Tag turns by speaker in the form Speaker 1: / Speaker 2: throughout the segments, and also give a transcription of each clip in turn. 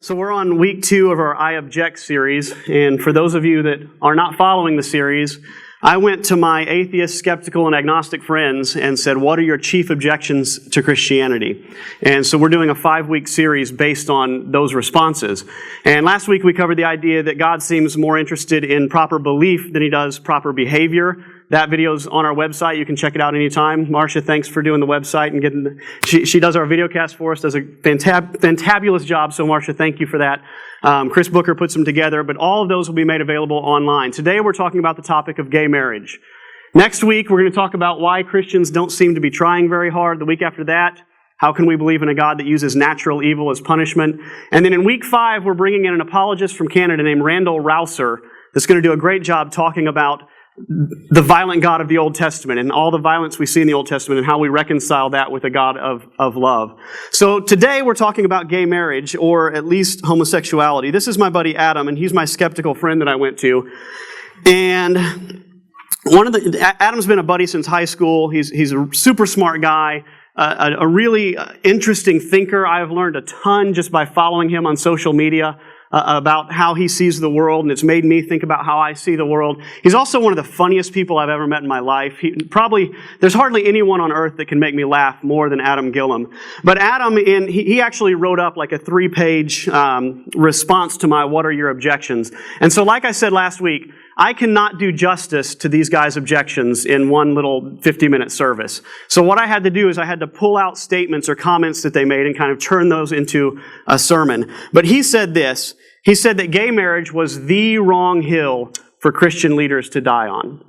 Speaker 1: So we're on week 2 of our I Object series, and for those of you that are not following the series, I went to my atheist, skeptical, and agnostic friends and said, what are your chief objections to Christianity? And so we're doing a 5-week series based on those responses. And last week we covered the idea that God seems more interested in proper belief than He does proper behavior. That video's on our website. You can check it out anytime. Marcia, thanks for doing the website and getting she does our videocast for us, does a fantabulous job. So Marcia, thank you for that. Chris Booker puts them together, but all of those will be made available online. Today we're talking about the topic of gay marriage. Next week we're going to talk about why Christians don't seem to be trying very hard. The week after that, how can we believe in a God that uses natural evil as punishment? And then in week 5, we're bringing in an apologist from Canada named Randall Rouser that's going to do a great job talking about the violent God of the Old Testament and all the violence we see in the Old Testament and how we reconcile that with a God of love. So today we're talking about gay marriage, or at least homosexuality. This is my buddy Adam, and he's my skeptical friend that I went to. And Adam's been a buddy since high school. He's a super smart guy, a really interesting thinker. I've learned a ton just by following him on social media about how he sees the world, and it's made me think about how I see the world. He's also one of the funniest people I've ever met in my life. There's hardly anyone on earth that can make me laugh more than Adam Gillum. But Adam, he actually wrote up like a 3-page response to my "What are your objections?" And so, like I said last week, I cannot do justice to these guys' objections in one little 50-minute service. So what I had to do is I had to pull out statements or comments that they made and kind of turn those into a sermon. But he said this. He said that gay marriage was the wrong hill for Christian leaders to die on.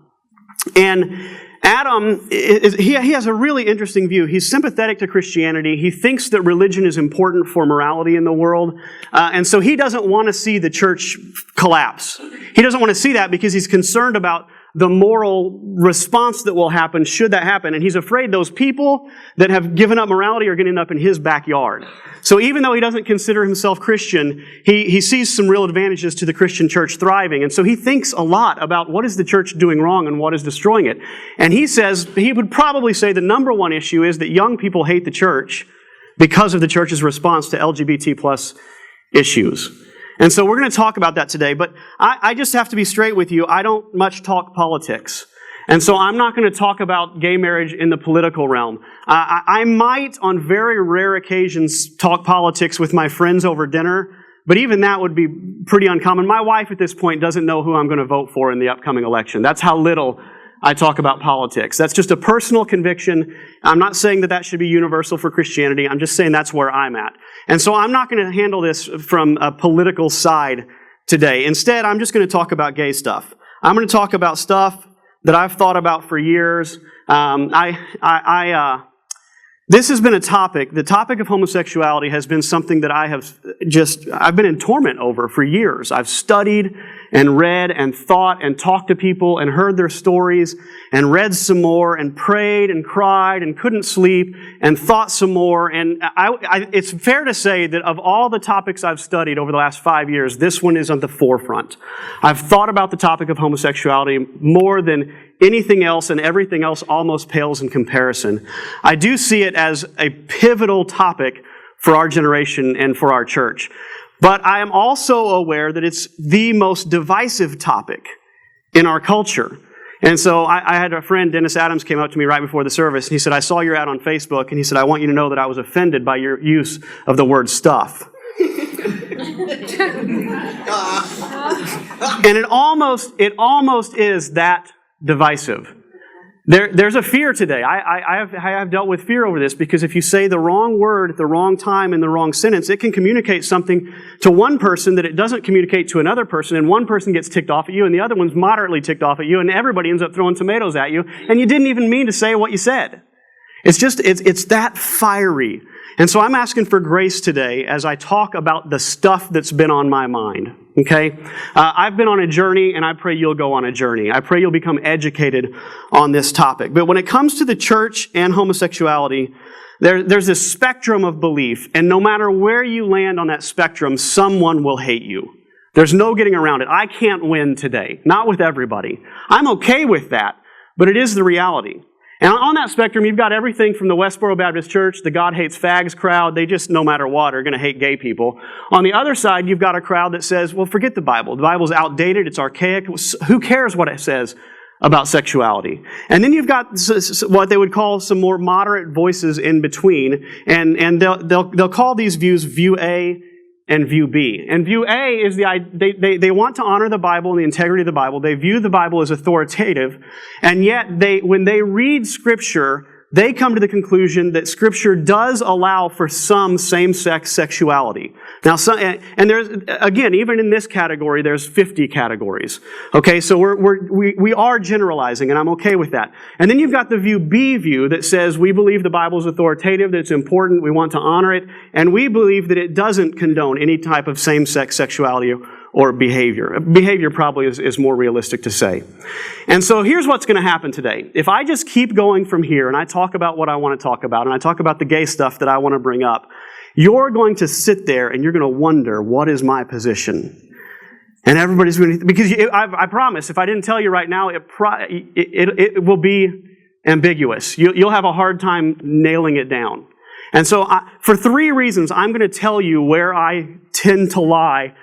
Speaker 1: And Adam, he has a really interesting view. He's sympathetic to Christianity. He thinks that religion is important for morality in the world. And so he doesn't want to see the church collapse. He doesn't want to see that because he's concerned about the moral response that will happen should that happen. And he's afraid those people that have given up morality are going to end up in his backyard. So even though he doesn't consider himself Christian, he sees some real advantages to the Christian church thriving. And so he thinks a lot about what is the church doing wrong and what is destroying it. And he says, he would probably say the number one issue is that young people hate the church because of the church's response to LGBT plus issues. And so we're going to talk about that today, but I just have to be straight with you. I don't much talk politics. And so I'm not going to talk about gay marriage in the political realm. I might, on very rare occasions, talk politics with my friends over dinner, but even that would be pretty uncommon. My wife at this point doesn't know who I'm going to vote for in the upcoming election. That's how little I talk about politics. That's just a personal conviction. I'm not saying that that should be universal for Christianity. I'm just saying that's where I'm at. And so I'm not going to handle this from a political side today. Instead, I'm just going to talk about gay stuff. I'm going to talk about stuff that I've thought about for years. This has been a topic. The topic of homosexuality has been something that I've been in torment over for years. I've studied and read and thought and talked to people and heard their stories and read some more and prayed and cried and couldn't sleep and thought some more. And it's fair to say that of all the topics I've studied over the last 5 years, this one is on the forefront. I've thought about the topic of homosexuality more than anything else, and everything else almost pales in comparison. I do see it as a pivotal topic for our generation and for our church. But I am also aware that it's the most divisive topic in our culture. And so I had a friend, Dennis Adams, came up to me right before the service, and he said, I saw your ad on Facebook, and he said, I want you to know that I was offended by your use of the word stuff. And it almost is that divisive. There's a fear today. I have dealt with fear over this because if you say the wrong word at the wrong time in the wrong sentence, it can communicate something to one person that it doesn't communicate to another person, and one person gets ticked off at you, and the other one's moderately ticked off at you, and everybody ends up throwing tomatoes at you, and you didn't even mean to say what you said. It's that fiery. And so I'm asking for grace today as I talk about the stuff that's been on my mind. Okay? I've been on a journey, and I pray you'll go on a journey. I pray you'll become educated on this topic. But when it comes to the church and homosexuality, there's this spectrum of belief, and no matter where you land on that spectrum, someone will hate you. There's no getting around it. I can't win today. Not with everybody. I'm okay with that, but it is the reality. And on that spectrum, you've got everything from the Westboro Baptist Church, the God hates fags crowd. They just, no matter what, are going to hate gay people. On the other side, you've got a crowd that says, well, forget the Bible. The Bible's outdated. It's archaic. Who cares what it says about sexuality? And then you've got what they would call some more moderate voices in between. And they'll call these views View A and View B. And View A is they want to honor the Bible and the integrity of the Bible. They view the Bible as authoritative, and yet when they read Scripture, they come to the conclusion that Scripture does allow for some same-sex sexuality. Now, and there's, again, even in this category, there's 50 categories. Okay, so we are generalizing, and I'm okay with that. And then you've got the View B view that says we believe the Bible is authoritative, that it's important, we want to honor it, and we believe that it doesn't condone any type of same-sex sexuality or behavior. Behavior probably is more realistic to say. And so here's what's going to happen today. If I just keep going from here and I talk about what I want to talk about and I talk about the gay stuff that I want to bring up, you're going to sit there and you're going to wonder, what is my position? And everybody's going to, because I promise, if I didn't tell you right now, it will be ambiguous. You'll have a hard time nailing it down. And so for 3 reasons, I'm going to tell you where I tend to lie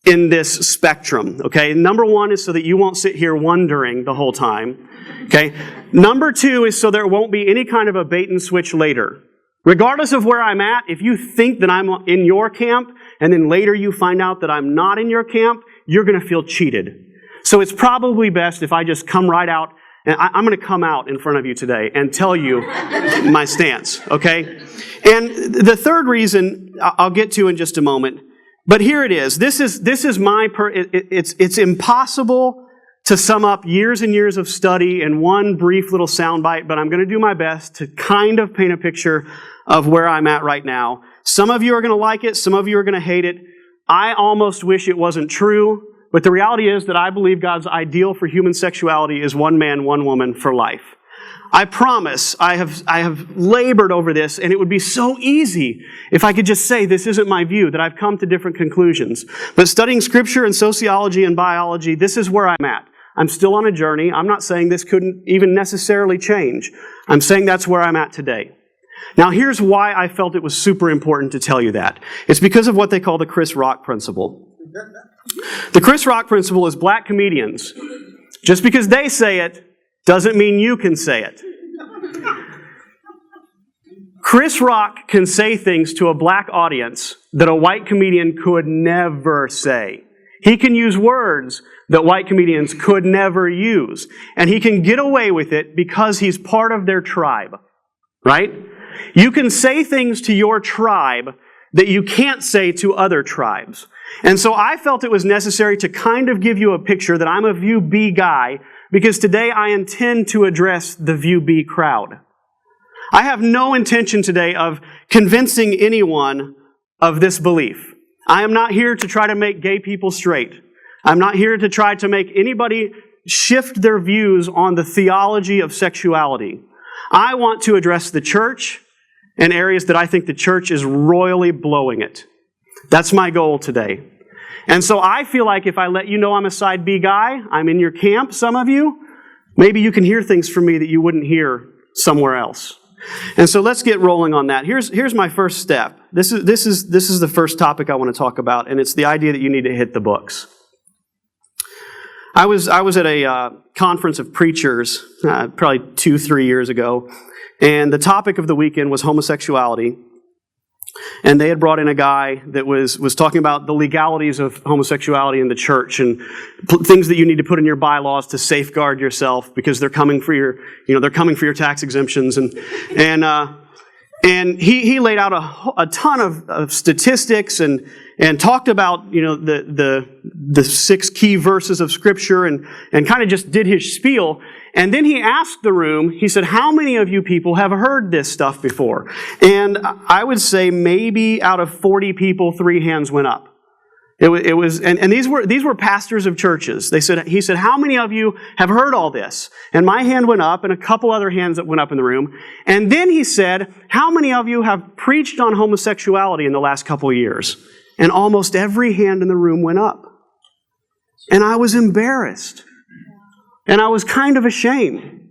Speaker 1: in this spectrum, okay? Number 1 is so that you won't sit here wondering the whole time, okay? Number 2 is so there won't be any kind of a bait and switch later. Regardless of where I'm at, if you think that I'm in your camp, and then later you find out that I'm not in your camp, you're going to feel cheated. So it's probably best if I just come right out, and I'm going to come out in front of you today and tell you my stance, okay? And the third reason I'll get to in just a moment, but here it is. This is it's impossible to sum up years and years of study in one brief little soundbite, but I'm going to do my best to kind of paint a picture of where I'm at right now. Some of you are going to like it. Some of you are going to hate it. I almost wish it wasn't true, but the reality is that I believe God's ideal for human sexuality is one man, one woman for life. I promise I have labored over this, and it would be so easy if I could just say this isn't my view, that I've come to different conclusions. But studying Scripture and sociology and biology, this is where I'm at. I'm still on a journey. I'm not saying this couldn't even necessarily change. I'm saying that's where I'm at today. Now, here's why I felt it was super important to tell you that. It's because of what they call the Chris Rock principle. The Chris Rock principle is black comedians. Just because they say it doesn't mean you can say it. Chris Rock can say things to a black audience that a white comedian could never say. He can use words that white comedians could never use. And he can get away with it because he's part of their tribe. Right? You can say things to your tribe that you can't say to other tribes. And so I felt it was necessary to kind of give you a picture that I'm a View B guy, because today I intend to address the View B crowd. I have no intention today of convincing anyone of this belief. I am not here to try to make gay people straight. I'm not here to try to make anybody shift their views on the theology of sexuality. I want to address the church in areas that I think the church is royally blowing it. That's my goal today. And so I feel like if I let you know I'm a side B guy, I'm in your camp, some of you, maybe you can hear things from me that you wouldn't hear somewhere else. And so let's get rolling on that. Here's my first step. This is the first topic I want to talk about, and it's the idea that you need to hit the books. I was at a conference of preachers probably 2-3 years ago, and the topic of the weekend was homosexuality. And they had brought in a guy that was talking about the legalities of homosexuality in the church and things that you need to put in your bylaws to safeguard yourself because they're coming for your tax exemptions and he laid out a ton of statistics and talked about the 6 key verses of Scripture and kind of just did his spiel. And then he asked the room, he said, how many of you people have heard this stuff before? And I would say maybe out of 40 people, 3 hands went up. It was, and these were pastors of churches. He said, how many of you have heard all this? And my hand went up and a couple other hands that went up in the room. And then he said, how many of you have preached on homosexuality in the last couple of years? And almost every hand in the room went up. And I was embarrassed. And I was kind of ashamed.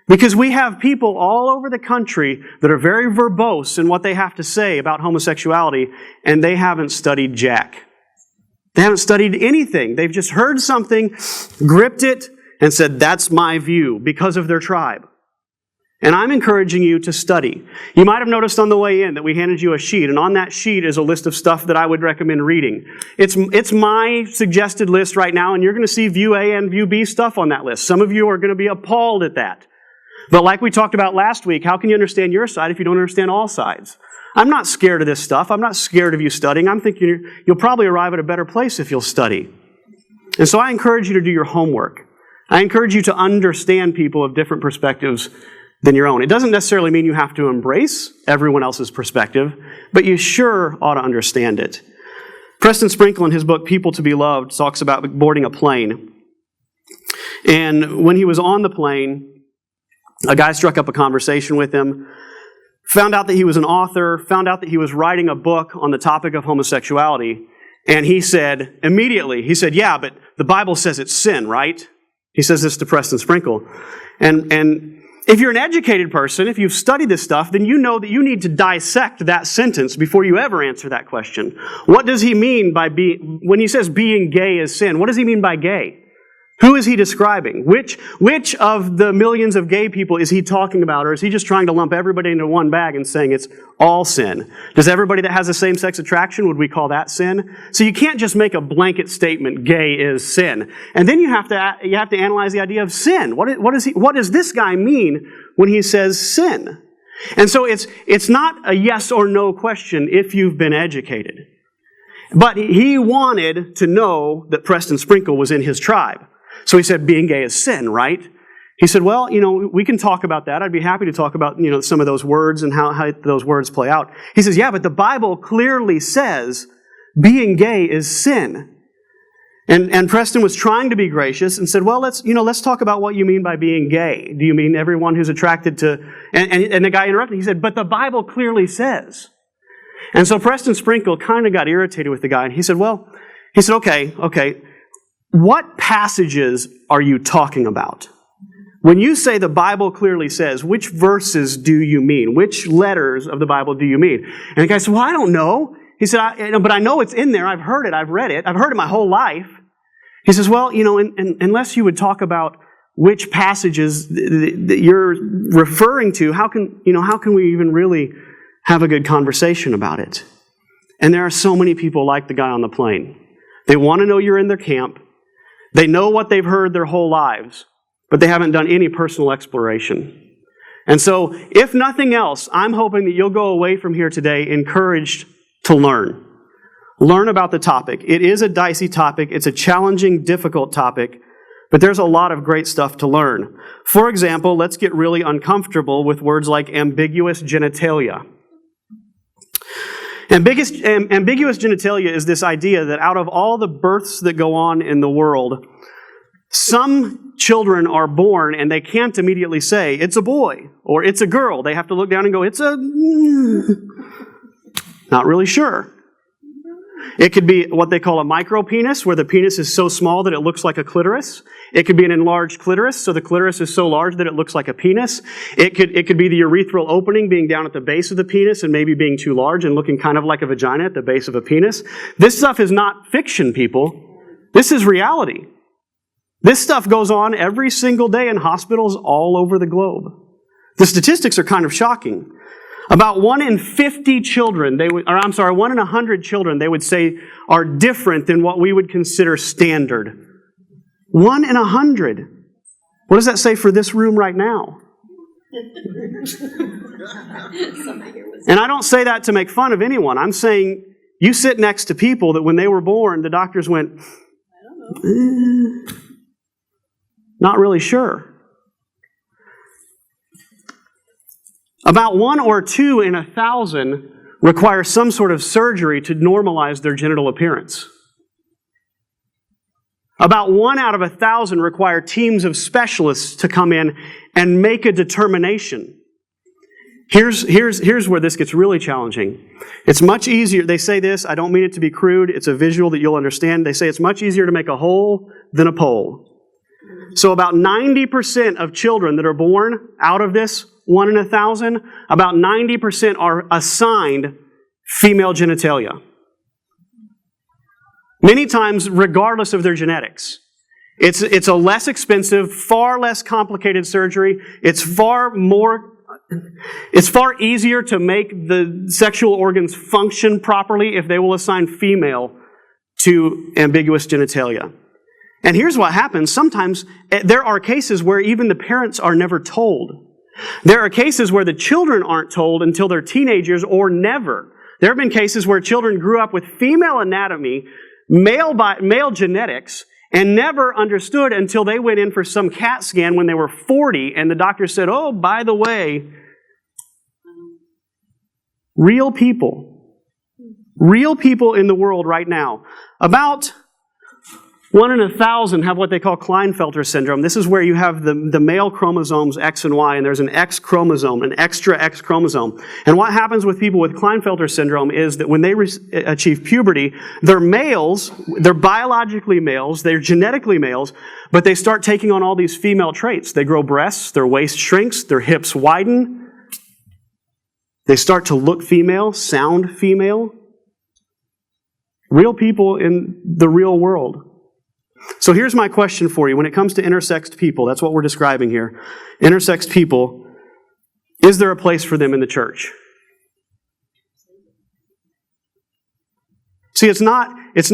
Speaker 1: Because we have people all over the country that are very verbose in what they have to say about homosexuality, and they haven't studied jack. They haven't studied anything. They've just heard something, gripped it, and said, that's my view, because of their tribe. And I'm encouraging you to study. You might have noticed on the way in that we handed you a sheet, and on that sheet is a list of stuff that I would recommend reading. It's my suggested list right now, and you're going to see view A and view B stuff on that list. Some of you are going to be appalled at that. But like we talked about last week, how can you understand your side if you don't understand all sides? I'm not scared of this stuff. I'm not scared of you studying. I'm thinking you'll probably arrive at a better place if you'll study. And so I encourage you to do your homework. I encourage you to understand people of different perspectives than your own. It doesn't necessarily mean you have to embrace everyone else's perspective, but you sure ought to understand it. Preston Sprinkle, in his book, People to be Loved, talks about boarding a plane. And when he was on the plane, a guy struck up a conversation with him, found out that he was an author, found out that he was writing a book on the topic of homosexuality, and he said, immediately, yeah, but the Bible says it's sin, right? He says this to Preston Sprinkle. And if you're an educated person, if you've studied this stuff, then you know that you need to dissect that sentence before you ever answer that question. What does he mean by when he says being gay is sin, what does he mean by gay? Who is he describing? Which of the millions of gay people is he talking about? Or is he just trying to lump everybody into one bag and saying it's all sin? Does everybody that has a same-sex attraction, would we call that sin? So you can't just make a blanket statement, gay is sin. And then you have to analyze the idea of sin. What does this guy mean when he says sin? And so it's not a yes or no question if you've been educated. But he wanted to know that Preston Sprinkle was in his tribe. So he said, being gay is sin, right? He said, well, we can talk about that. I'd be happy to talk about, some of those words and how those words play out. He says, yeah, but the Bible clearly says being gay is sin. And Preston was trying to be gracious and said, well, let's talk about what you mean by being gay. Do you mean everyone who's attracted to, and the guy interrupted. He said, but the Bible clearly says. And so Preston Sprinkle kind of got irritated with the guy. And he said, okay. What passages are you talking about? When you say the Bible clearly says, which verses do you mean? Which letters of the Bible do you mean? And the guy said, well, I don't know. He said, but I know it's in there. I've heard it. I've read it. I've heard it my whole life. He says, well, unless you would talk about which passages that you're referring to, how can we even really have a good conversation about it? And there are so many people like the guy on the plane. They want to know you're in their camp. They know what they've heard their whole lives, but they haven't done any personal exploration. And so, if nothing else, I'm hoping that you'll go away from here today encouraged to learn. Learn about the topic. It is a dicey topic. It's a challenging, difficult topic, but there's a lot of great stuff to learn. For example, let's get really uncomfortable with words like ambiguous genitalia. Ambiguous genitalia is this idea that out of all the births that go on in the world, some children are born and they can't immediately say, it's a boy, or it's a girl. They have to look down and go, it's a... Not really sure. It could be what they call a micropenis, where the penis is so small that it looks like a clitoris. It could be an enlarged clitoris, so the clitoris is so large that it looks like a penis. It could be the urethral opening being down at the base of the penis and maybe being too large and looking kind of like a vagina at the base of a penis. This stuff is not fiction, people. This is reality. This stuff goes on every single day in hospitals all over the globe. The statistics are kind of shocking. About 1 in 50 children, 1 in 100 children, they would say, are different than what we would consider standard. 1 in 100. What does that say for this room right now? And I don't say that to make fun of anyone. I'm saying you sit next to people that when they were born, the doctors went, I don't know. Not really sure. About 1 or 2 in 1,000 require some sort of surgery to normalize their genital appearance. About 1 out of 1,000 require teams of specialists to come in and make a determination. Here's where this gets really challenging. It's much easier, they say this, I don't mean it to be crude, it's a visual that you'll understand. They say it's much easier to make a hole than a pole. So about 90% of children that are born out of this 1 in 1,000, about 90% are assigned female genitalia. Many times, regardless of their genetics. It's a less expensive, far less complicated surgery. It's far easier to make the sexual organs function properly if they will assign female to ambiguous genitalia. And here's what happens. Sometimes there are cases where even the parents are never told. There are cases where the children aren't told until they're teenagers or never. There have been cases where children grew up with female anatomy, male genetics, and never understood until they went in for some CAT scan when they were 40, and the doctor said, oh, by the way, real people in the world right now, about 1 in 1,000 have what they call Klinefelter syndrome. This is where you have the male chromosomes X and Y, and there's an X chromosome, an extra X chromosome. And what happens with people with Klinefelter syndrome is that when they achieve puberty, they're males, they're biologically males, they're genetically males, but they start taking on all these female traits. They grow breasts, their waist shrinks, their hips widen. They start to look female, sound female. Real people in the real world. So here's my question for you. When it comes to intersexed people, that's what we're describing here. Intersexed people, is there a place for them in the church? See, everything's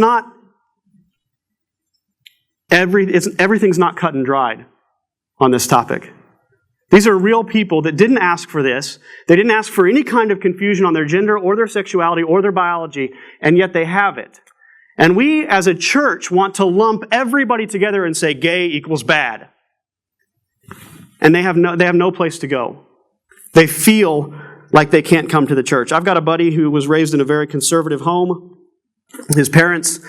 Speaker 1: not cut and dried on this topic. These are real people that didn't ask for this. They didn't ask for any kind of confusion on their gender or their sexuality or their biology, and yet they have it. And we, as a church, want to lump everybody together and say gay equals bad. And they have no place to go. They feel like they can't come to the church. I've got a buddy who was raised in a very conservative home. His parents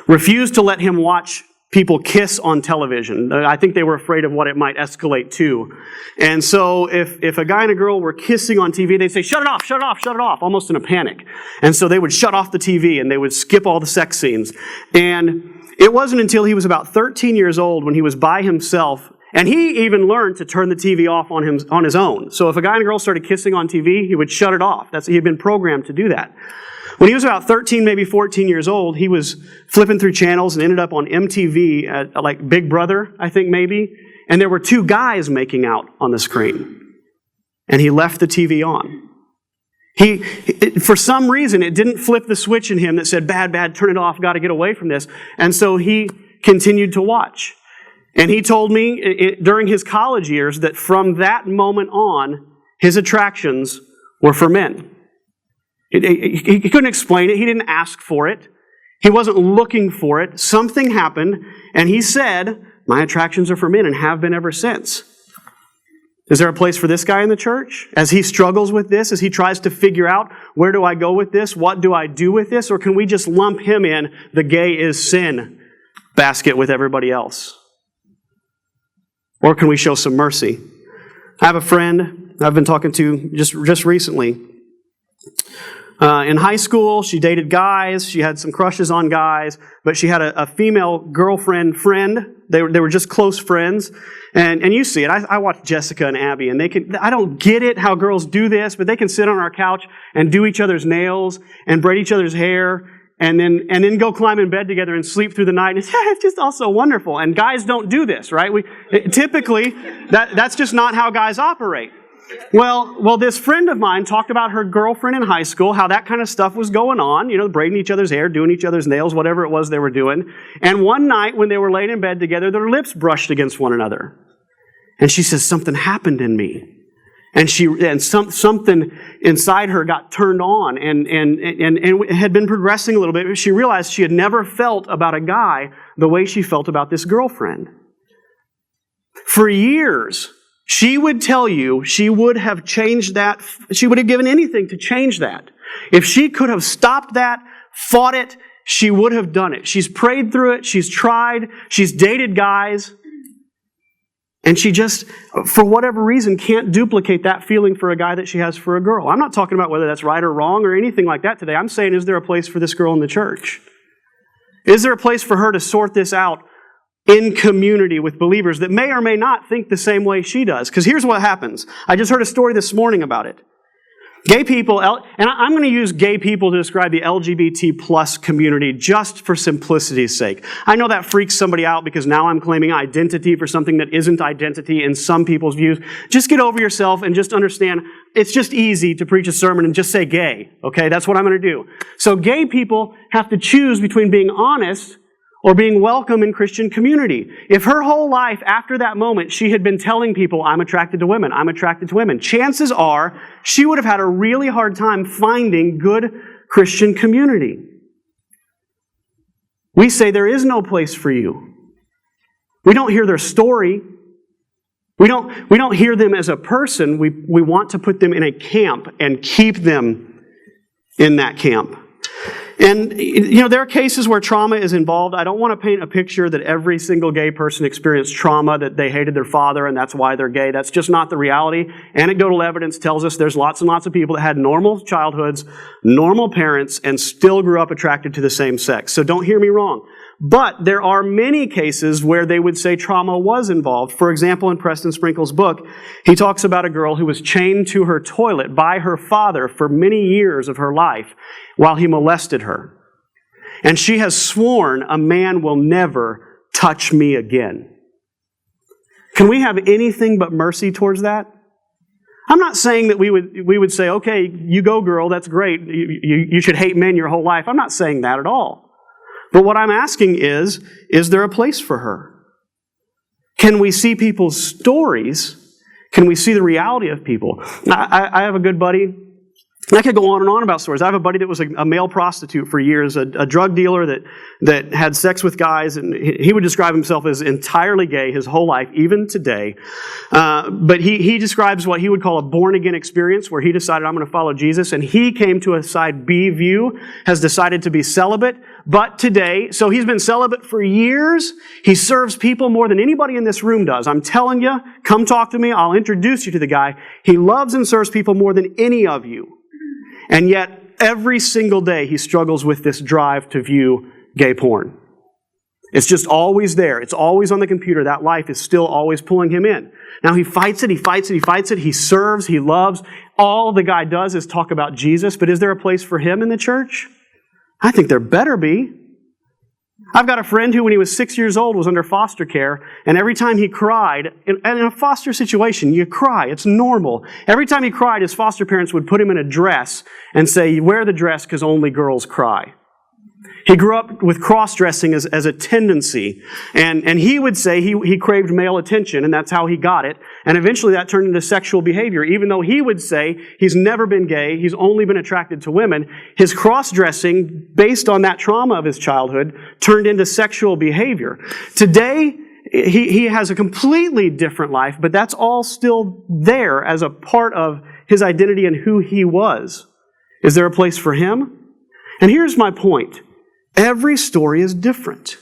Speaker 1: refused to let him watch people kiss on television. I think they were afraid of what it might escalate to. And so if a guy and a girl were kissing on TV, they'd say, shut it off, shut it off, shut it off, almost in a panic. And so they would shut off the TV and they would skip all the sex scenes. And it wasn't until he was about 13 years old when he was by himself, and he even learned to turn the TV off on his own. So if a guy and a girl started kissing on TV, he would shut it off. He had been programmed to do that. When he was about 13, maybe 14 years old, he was flipping through channels and ended up on MTV at like Big Brother, I think maybe. And there were 2 guys making out on the screen. And he left the TV on. For some reason, it didn't flip the switch in him that said, bad, bad, turn it off, got to get away from this. And so he continued to watch. And he told me during his college years that from that moment on, his attractions were for men. He couldn't explain it. He didn't ask for it. He wasn't looking for it. Something happened, and he said, my attractions are for men and have been ever since. Is there a place for this guy in the church? As he struggles with this, as he tries to figure out, where do I go with this? What do I do with this? Or can we just lump him in the gay is sin basket with everybody else? Or can we show some mercy? I have a friend I've been talking to just recently. In high school, she dated guys. She had some crushes on guys, but she had a female girlfriend friend. They were just close friends. And you see it. I watch Jessica and Abby, and I don't get it how girls do this, but they can sit on our couch and do each other's nails and braid each other's hair and then go climb in bed together and sleep through the night. And it's just all so wonderful. And guys don't do this, right? Typically, that's just not how guys operate. Well, this friend of mine talked about her girlfriend in high school, how that kind of stuff was going on, braiding each other's hair, doing each other's nails, whatever it was they were doing. And one night when they were laying in bed together, their lips brushed against one another. And she says, something happened in me. And something inside her got turned on and had been progressing a little bit. She realized she had never felt about a guy the way she felt about this girlfriend. For years, she would tell you she would have changed that. She would have given anything to change that. If she could have stopped that, fought it, she would have done it. She's prayed through it. She's tried. She's dated guys. And she just, for whatever reason, can't duplicate that feeling for a guy that she has for a girl. I'm not talking about whether that's right or wrong or anything like that today. I'm saying, is there a place for this girl in the church? Is there a place for her to sort this out in community with believers that may or may not think the same way she does. Because here's what happens. I just heard a story this morning about it. Gay people, and I'm going to use gay people to describe the LGBT plus community just for simplicity's sake. I know that freaks somebody out because now I'm claiming identity for something that isn't identity in some people's views. Just get over yourself and just understand it's just easy to preach a sermon and just say gay. Okay, that's what I'm going to do. So gay people have to choose between being honest or being welcome in Christian community. If her whole life after that moment she had been telling people, I'm attracted to women, I'm attracted to women, chances are she would have had a really hard time finding good Christian community. We say there is no place for you. We don't hear their story. We don't hear them as a person. We want to put them in a camp and keep them in that camp. And, there are cases where trauma is involved. I don't want to paint a picture that every single gay person experienced trauma, that they hated their father and that's why they're gay. That's just not the reality. Anecdotal evidence tells us there's lots and lots of people that had normal childhoods, normal parents, and still grew up attracted to the same sex. So don't hear me wrong. But there are many cases where they would say trauma was involved. For example, in Preston Sprinkle's book, he talks about a girl who was chained to her toilet by her father for many years of her life while he molested her. And she has sworn, a man will never touch me again. Can we have anything but mercy towards that? I'm not saying that we would say, okay, you go girl, that's great. You should hate men your whole life. I'm not saying that at all. But what I'm asking is there a place for her? Can we see people's stories? Can we see the reality of people? I have a good buddy. I could go on and on about stories. I have a buddy that was a male prostitute for years, a drug dealer that had sex with guys, and he would describe himself as entirely gay his whole life, even today. But he describes what he would call a born-again experience, where he decided, I'm going to follow Jesus, and he came to a side B view, has decided to be celibate, but today, so he's been celibate for years. He serves people more than anybody in this room does. I'm telling you, come talk to me, I'll introduce you to the guy. He loves and serves people more than any of you. And yet, every single day, he struggles with this drive to view gay porn. It's just always there. It's always on the computer. That life is still always pulling him in. Now, he fights it, he fights it, he fights it. He serves, he loves. All the guy does is talk about Jesus. But is there a place for him in the church? I think there better be. I've got a friend who, when he was 6 years old, was under foster care, and every time he cried, and in a foster situation, you cry, it's normal. Every time he cried, his foster parents would put him in a dress and say, wear the dress because only girls cry. He grew up with cross-dressing as a tendency, and he would say he craved male attention, and that's how he got it, and eventually that turned into sexual behavior. Even though he would say he's never been gay, he's only been attracted to women, his cross-dressing, based on that trauma of his childhood, turned into sexual behavior. Today, he has a completely different life, but that's all still there as a part of his identity and who he was. Is there a place for him? And here's my point. Every story is different.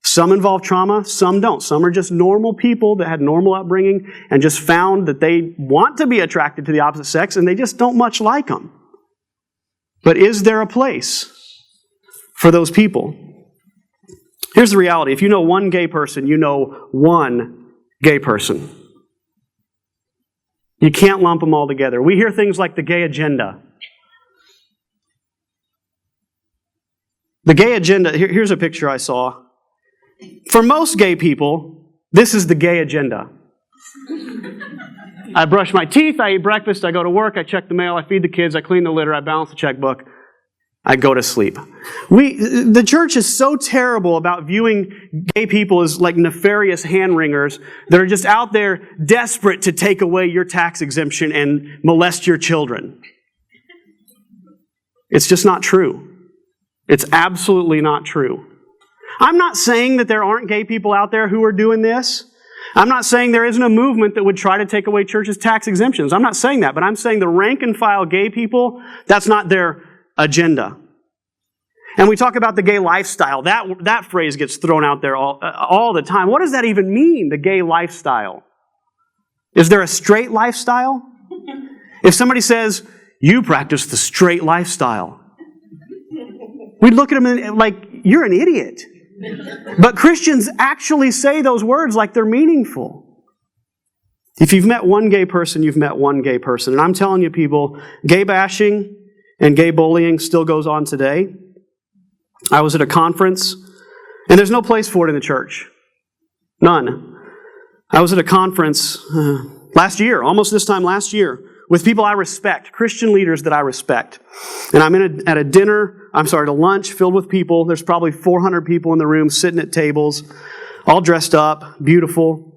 Speaker 1: Some involve trauma, some don't. Some are just normal people that had normal upbringing and just found that they want to be attracted to the opposite sex and they just don't much like them. But is there a place for those people? Here's the reality. If you know one gay person, you know one gay person. You can't lump them all together. We hear things like the gay agenda. The gay agenda, here's a picture I saw. For most gay people, this is the gay agenda. I brush my teeth, I eat breakfast, I go to work, I check the mail, I feed the kids, I clean the litter, I balance the checkbook, I go to sleep. The church is so terrible about viewing gay people as like nefarious hand-wringers that are just out there desperate to take away your tax exemption and molest your children. It's just not true. It's absolutely not true. I'm not saying that there aren't gay people out there who are doing this. I'm not saying there isn't a movement that would try to take away churches' tax exemptions. I'm not saying that, but I'm saying the rank and file gay people, that's not their agenda. And we talk about the gay lifestyle. That phrase gets thrown out there all the time. What does that even mean, the gay lifestyle? Is there a straight lifestyle? If somebody says, you practice the straight lifestyle, we'd look at them like, you're an idiot. But Christians actually say those words like they're meaningful. If you've met one gay person, you've met one gay person. And I'm telling you, people, gay bashing and gay bullying still goes on today. I was at a conference, and there's no place for it in the church. None. I was at a conference last year, almost this time last year, with people I respect, Christian leaders that I respect. And I'm at a lunch filled with people. There's probably 400 people in the room sitting at tables, all dressed up, beautiful.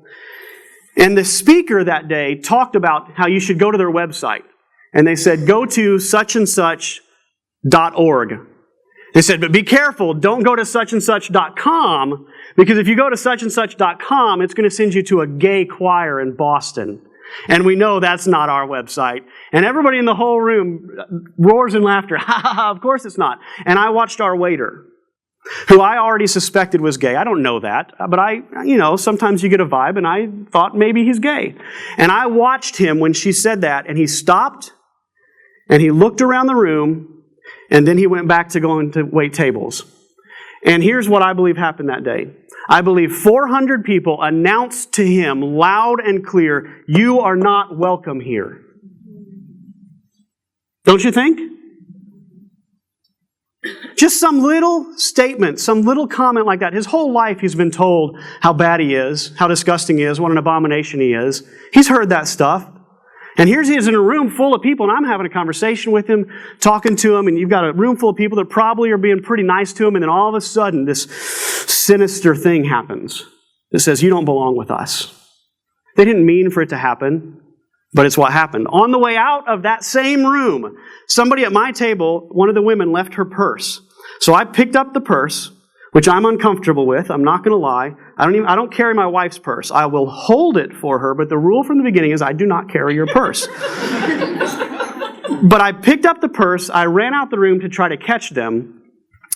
Speaker 1: And the speaker that day talked about how you should go to their website. And they said, go to suchandsuch.org. They said, but be careful, don't go to suchandsuch.com, because if you go to suchandsuch.com, it's going to send you to a gay choir in Boston. And we know that's not our website. And everybody in the whole room roars in laughter. Ha ha ha, of course it's not. And I watched our waiter, who I already suspected was gay. I don't know that, but sometimes you get a vibe, and I thought maybe he's gay. And I watched him when she said that, and he stopped, and he looked around the room, and then he went back to going to wait tables. And here's what I believe happened that day. I believe 400 people announced to him loud and clear, you are not welcome here. Don't you think? Just some little statement, some little comment like that. His whole life he's been told how bad he is, how disgusting he is, what an abomination he is. He's heard that stuff. And here he is in a room full of people, and I'm having a conversation with him, talking to him, and you've got a room full of people that probably are being pretty nice to him, and then all of a sudden this sinister thing happens that says, you don't belong with us. They didn't mean for it to happen, but it's what happened. On the way out of that same room, somebody at my table, one of the women, left her purse. So I picked up the purse, which I'm uncomfortable with. I'm not going to lie. I don't carry my wife's purse. I will hold it for her, but the rule from the beginning is I do not carry your purse. But I picked up the purse. I ran out the room to try to catch them.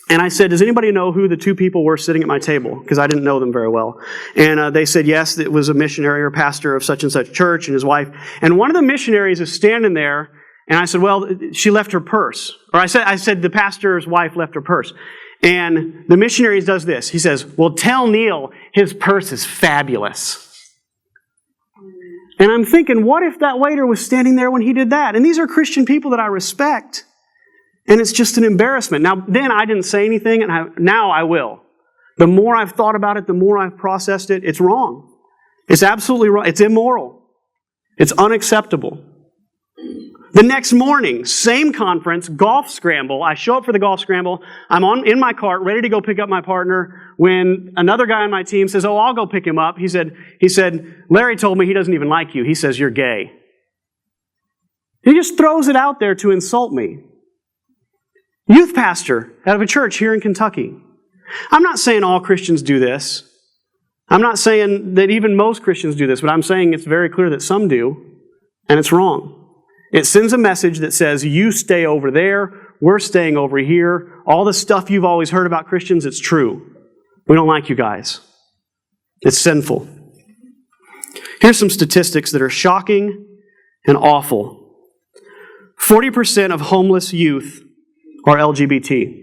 Speaker 1: And I said, does anybody know who the two people were sitting at my table? Because I didn't know them very well. And they said, yes, it was a missionary or pastor of such and such church and his wife. And one of the missionaries is standing there. And I said, well, she left her purse. Or I said the pastor's wife left her purse. And the missionary does this. He says, well, tell Neil his purse is fabulous. And I'm thinking, what if that waiter was standing there when he did that? And these are Christian people that I respect. And it's just an embarrassment. Now, then I didn't say anything, and now I will. The more I've thought about it, the more I've processed it, it's wrong. It's absolutely wrong. It's immoral. It's unacceptable. The next morning, same conference, golf scramble. I show up for the golf scramble. I'm in my cart, ready to go pick up my partner, when another guy on my team says, oh, I'll go pick him up. He said, Larry told me he doesn't even like you. He says, you're gay. He just throws it out there to insult me. Youth pastor out of a church here in Kentucky. I'm not saying all Christians do this. I'm not saying that even most Christians do this, but I'm saying it's very clear that some do, and it's wrong. It sends a message that says, you stay over there, we're staying over here. All the stuff you've always heard about Christians, it's true. We don't like you guys. It's sinful. Here's some statistics that are shocking and awful. 40% of homeless youth are LGBT.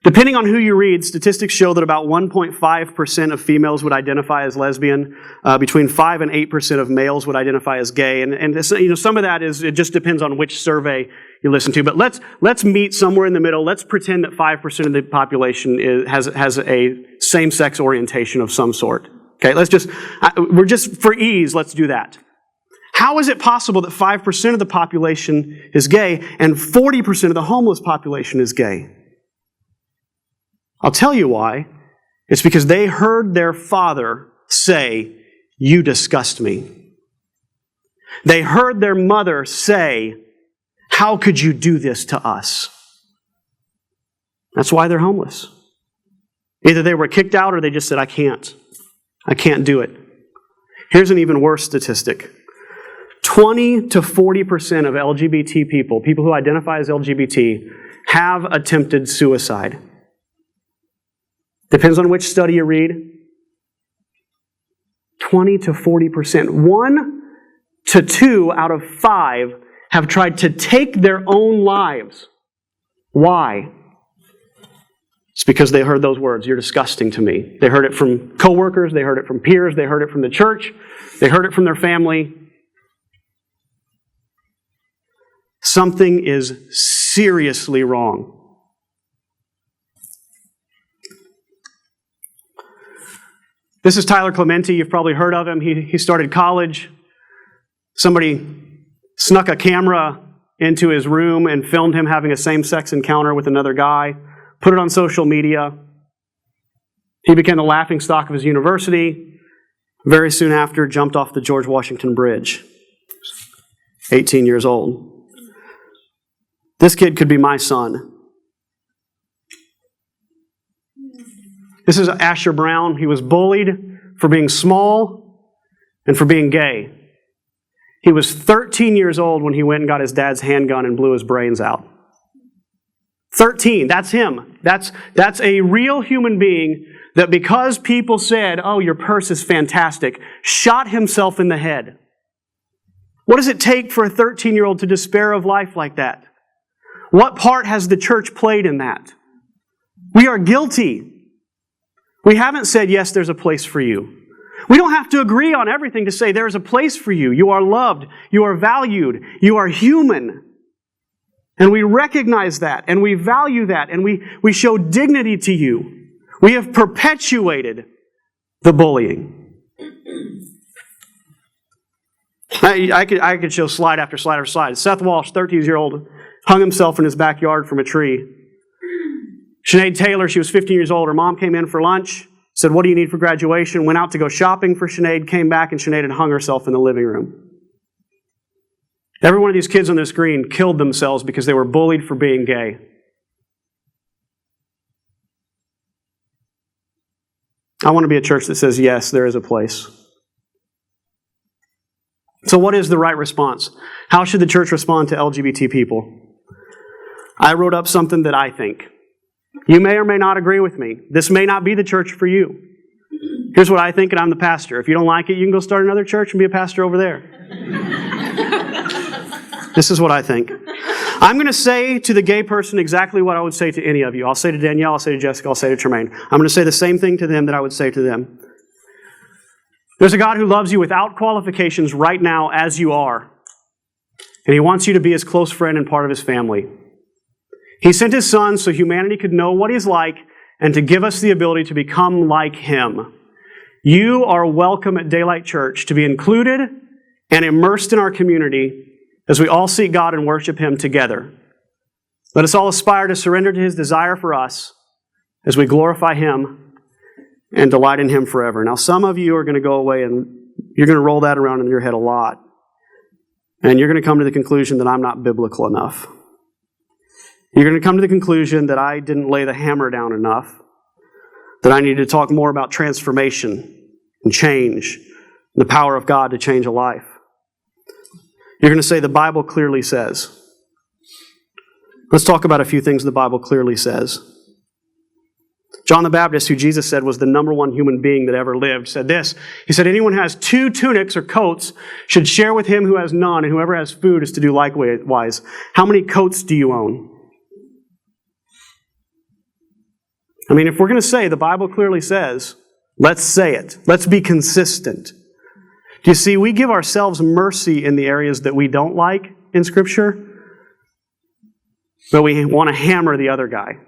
Speaker 1: Depending on who you read, statistics show that about 1.5% of females would identify as lesbian, between 5 and 8% of males would identify as gay, and this, some of that is, it just depends on which survey you listen to. But let's meet somewhere in the middle. Let's pretend that 5% of the population has a same-sex orientation of some sort. Okay, we're just for ease, let's do that. How is it possible that 5% of the population is gay and 40% of the homeless population is gay? I'll tell you why. It's because they heard their father say, you disgust me. They heard their mother say, how could you do this to us? That's why they're homeless. Either they were kicked out or they just said, I can't do it. Here's an even worse statistic. 20 to 40% of LGBT people who identify as LGBT, have attempted suicide. Depends on which study you read. 20 to 40%. 1 to 2 out of 5 have tried to take their own lives. Why? It's because they heard those words, "You're disgusting to me." They heard it from coworkers, they heard it from peers, they heard it from the church, they heard it from their family. Something is seriously wrong. This is Tyler Clementi. You've probably heard of him. He started college. Somebody snuck a camera into his room and filmed him having a same-sex encounter with another guy, put it on social media. He became the laughingstock of his university. Very soon after, jumped off the George Washington Bridge. 18 years old. This kid could be my son. This is Asher Brown. He was bullied for being small and for being gay. He was 13 years old when he went and got his dad's handgun and blew his brains out. 13, that's him. That's a real human being that because people said, "Oh, your purse is fantastic," shot himself in the head. What does it take for a 13-year-old to despair of life like that? What part has the church played in that? We are guilty. We haven't said, "Yes, there's a place for you." We don't have to agree on everything to say there's a place for you. You are loved. You are valued. You are human. And we recognize that, and we value that, and we show dignity to you. We have perpetuated the bullying. I could show slide after slide after slide. Seth Walsh, 13-year-old, hung himself in his backyard from a tree. Sinead Taylor, she was 15 years old. Her mom came in for lunch, said, "What do you need for graduation?" Went out to go shopping for Sinead, came back, and Sinead had hung herself in the living room. Every one of these kids on the screen killed themselves because they were bullied for being gay. I want to be a church that says, yes, there is a place. So what is the right response? How should the church respond to LGBT people? I wrote up something that I think. You may or may not agree with me. This may not be the church for you. Here's what I think, and I'm the pastor. If you don't like it, you can go start another church and be a pastor over there. This is what I think. I'm going to say to the gay person exactly what I would say to any of you. I'll say to Danielle, I'll say to Jessica, I'll say to Tremaine. I'm going to say the same thing to them that I would say to them. There's a God who loves you without qualifications right now as you are. And He wants you to be His close friend and part of His family. He sent His Son so humanity could know what He's like and to give us the ability to become like Him. You are welcome at Daylight Church to be included and immersed in our community as we all seek God and worship Him together. Let us all aspire to surrender to His desire for us as we glorify Him and delight in Him forever. Now, some of you are going to go away and you're going to roll that around in your head a lot. And you're going to come to the conclusion that I'm not biblical enough. You're going to come to the conclusion that I didn't lay the hammer down enough, that I need to talk more about transformation and change, the power of God to change a life. You're going to say the Bible clearly says. Let's talk about a few things the Bible clearly says. John the Baptist, who Jesus said was the number one human being that ever lived, said this. He said, "Anyone who has 2 tunics or coats should share with him who has none, and whoever has food is to do likewise. How many coats do you own?" I mean, if we're going to say the Bible clearly says, let's say it. Let's be consistent. Do you see, we give ourselves mercy in the areas that we don't like in Scripture, but we want to hammer the other guy.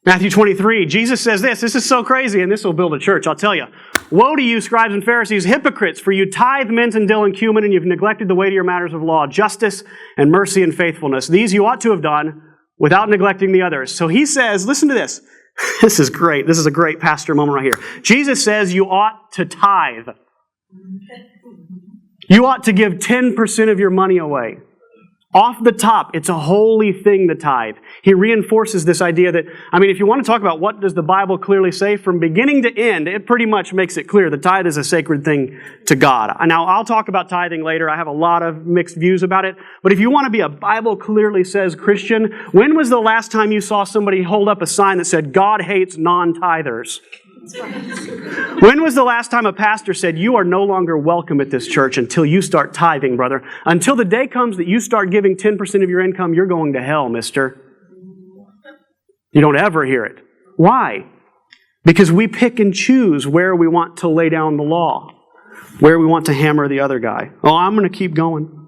Speaker 1: Matthew 23, Jesus says this is so crazy, and this will build a church, I'll tell you. "Woe to you, scribes and Pharisees, hypocrites, for you tithe mint and dill and cumin, and you've neglected the weightier matters of law, justice and mercy and faithfulness. These you ought to have done without neglecting the others." So he says, listen to this. This is great. This is a great pastor moment right here. Jesus says you ought to tithe. You ought to give 10% of your money away. Off the top, it's a holy thing, the tithe. He reinforces this idea that, I mean, if you want to talk about what does the Bible clearly say, from beginning to end, it pretty much makes it clear the tithe is a sacred thing to God. Now, I'll talk about tithing later. I have a lot of mixed views about it. But if you want to be a Bible clearly says Christian, when was the last time you saw somebody hold up a sign that said, "God hates non-tithers"? When was the last time a pastor said, you are no longer welcome at this church until you start tithing, brother? Until the day comes that you start giving 10% of your income, you're going to hell, mister. You don't ever hear it. Why? Because we pick and choose where we want to lay down the law, where we want to hammer the other guy. Oh, I'm going to keep going.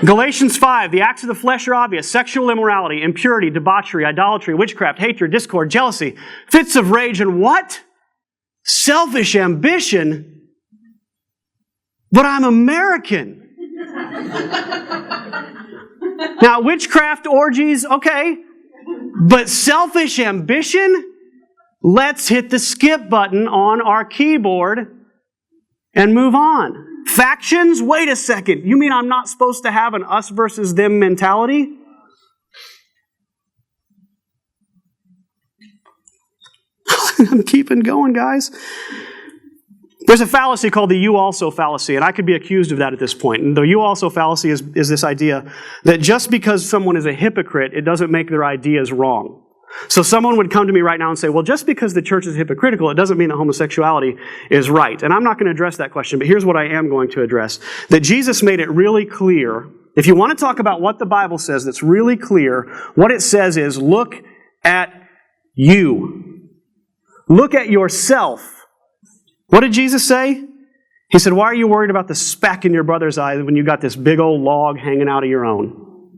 Speaker 1: Galatians 5, the acts of the flesh are obvious: sexual immorality, impurity, debauchery, idolatry, witchcraft, hatred, discord, jealousy, fits of rage, and what? Selfish ambition. But I'm American. Now, witchcraft, orgies, okay. But selfish ambition? Let's hit the skip button on our keyboard and move on. Factions? Wait a second. You mean I'm not supposed to have an us versus them mentality? I'm keeping going, guys. There's a fallacy called the you also fallacy, and I could be accused of that at this point. And the you also fallacy is this idea that just because someone is a hypocrite, it doesn't make their ideas wrong. So someone would come to me right now and say, well, just because the church is hypocritical, it doesn't mean that homosexuality is right. And I'm not going to address that question, but here's what I am going to address. That Jesus made it really clear. If you want to talk about what the Bible says that's really clear, what it says is, look at you. Look at yourself. What did Jesus say? He said, why are you worried about the speck in your brother's eye when you got this big old log hanging out of your own?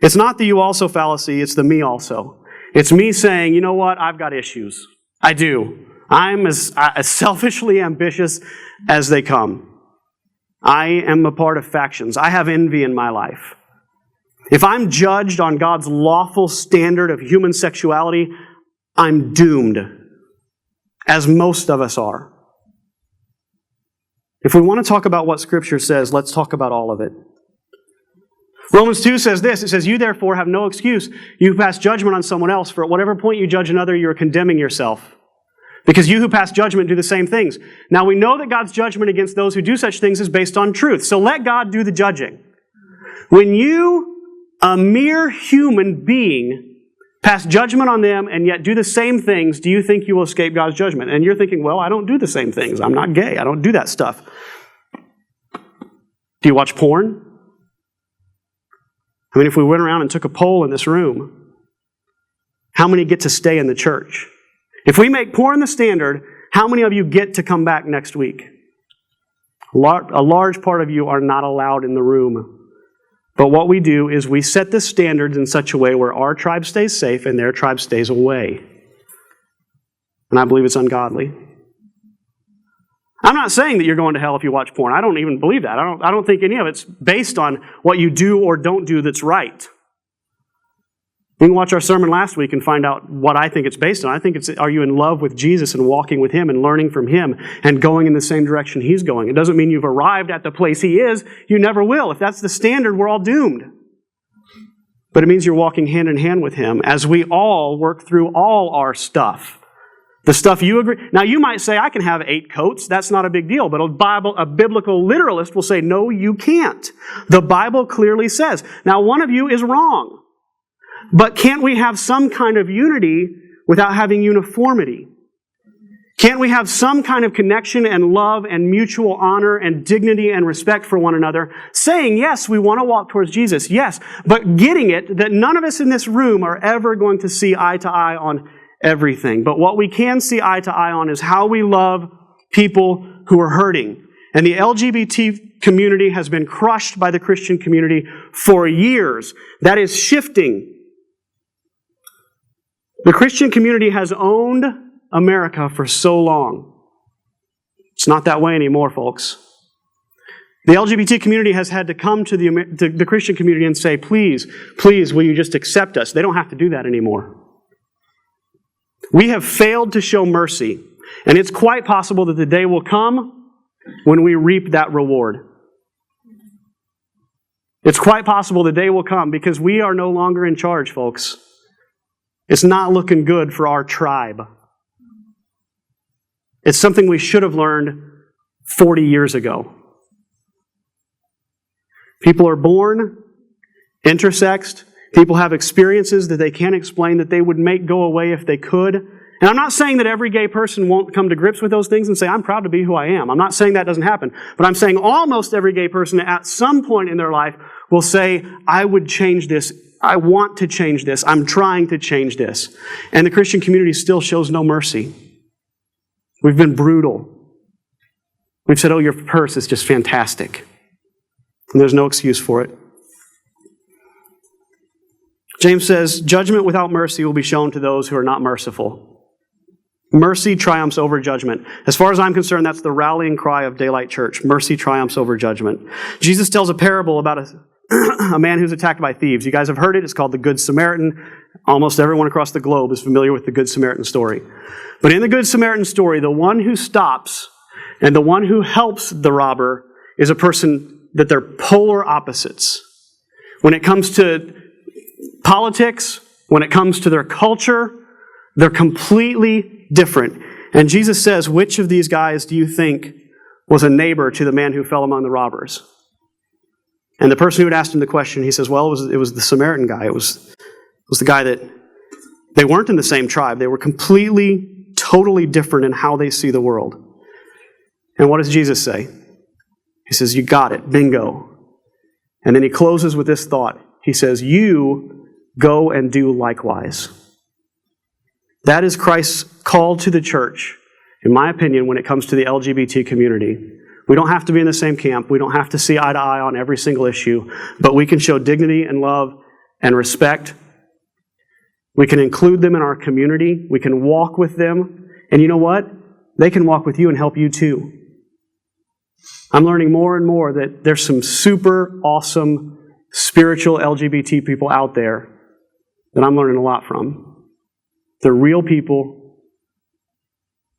Speaker 1: It's not the you also fallacy, it's the me also. It's me saying, you know what, I've got issues. I do. I'm as selfishly ambitious as they come. I am a part of factions. I have envy in my life. If I'm judged on God's lawful standard of human sexuality, I'm doomed, as most of us are. If we want to talk about what Scripture says, let's talk about all of it. Romans 2 says this, it says, you therefore have no excuse. You pass judgment on someone else, for at whatever point you judge another, you are condemning yourself. Because you who pass judgment do the same things. Now we know that God's judgment against those who do such things is based on truth. So let God do the judging. When you, a mere human being, pass judgment on them and yet do the same things, do you think you will escape God's judgment? And you're thinking, well, I don't do the same things. I'm not gay. I don't do that stuff. Do you watch porn? I mean, if we went around and took a poll in this room, how many get to stay in the church? If we make porn the standard, how many of you get to come back next week? A large part of you are not allowed in the room. But what we do is we set the standards in such a way where our tribe stays safe and their tribe stays away. And I believe it's ungodly. I'm not saying that you're going to hell if you watch porn. I don't even believe that. I don't think any of it's based on what you do or don't do that's right. We can watch our sermon last week and find out what I think it's based on. I think it's, are you in love with Jesus and walking with Him and learning from Him and going in the same direction He's going? It doesn't mean you've arrived at the place He is. You never will. If that's the standard, we're all doomed. But it means you're walking hand in hand with Him as we all work through all our stuff. The stuff you agree. Now you might say, I can have 8 coats. That's not a big deal. But a biblical literalist will say, no, you can't. The Bible clearly says. Now one of you is wrong. But can't we have some kind of unity without having uniformity? Can't we have some kind of connection and love and mutual honor and dignity and respect for one another? Saying, yes, we want to walk towards Jesus. Yes. But getting it that none of us in this room are ever going to see eye to eye on everything. But what we can see eye to eye on is how we love people who are hurting. And the LGBT community has been crushed by the Christian community for years. That is shifting. The Christian community has owned America for so long. It's not that way anymore, folks. The LGBT community has had to come to the Christian community and say, please, please, will you just accept us? They don't have to do that anymore. We have failed to show mercy, and it's quite possible that the day will come when we reap that reward. It's quite possible the day will come because we are no longer in charge, folks. It's not looking good for our tribe. It's something we should have learned 40 years ago. People are born intersexed. People have experiences that they can't explain that they would make go away if they could. And I'm not saying that every gay person won't come to grips with those things and say, I'm proud to be who I am. I'm not saying that doesn't happen. But I'm saying almost every gay person at some point in their life will say, I would change this. I want to change this. I'm trying to change this. And the Christian community still shows no mercy. We've been brutal. We've said, oh, your purse is just fantastic. And there's no excuse for it. James says, judgment without mercy will be shown to those who are not merciful. Mercy triumphs over judgment. As far as I'm concerned, that's the rallying cry of Daylight Church. Mercy triumphs over judgment. Jesus tells a parable about a man who's attacked by thieves. You guys have heard it. It's called the Good Samaritan. Almost everyone across the globe is familiar with the Good Samaritan story. But in the Good Samaritan story, the one who stops and the one who helps the robber is a person that they're polar opposites. When it comes to politics, when it comes to their culture, they're completely different. And Jesus says, which of these guys do you think was a neighbor to the man who fell among the robbers? And the person who had asked him the question, he says, well, it was the Samaritan guy. It was the guy that they weren't in the same tribe. They were completely, totally different in how they see the world. And what does Jesus say? He says, you got it, bingo. And then he closes with this thought. He says, you go and do likewise. That is Christ's call to the church, in my opinion, when it comes to the LGBT community. We don't have to be in the same camp. We don't have to see eye to eye on every single issue, but we can show dignity and love and respect. We can include them in our community. We can walk with them. And you know what? They can walk with you and help you too. I'm learning more and more that there's some super awesome spiritual LGBT people out there that I'm learning a lot from. They're real people,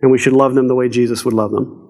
Speaker 1: and we should love them the way Jesus would love them.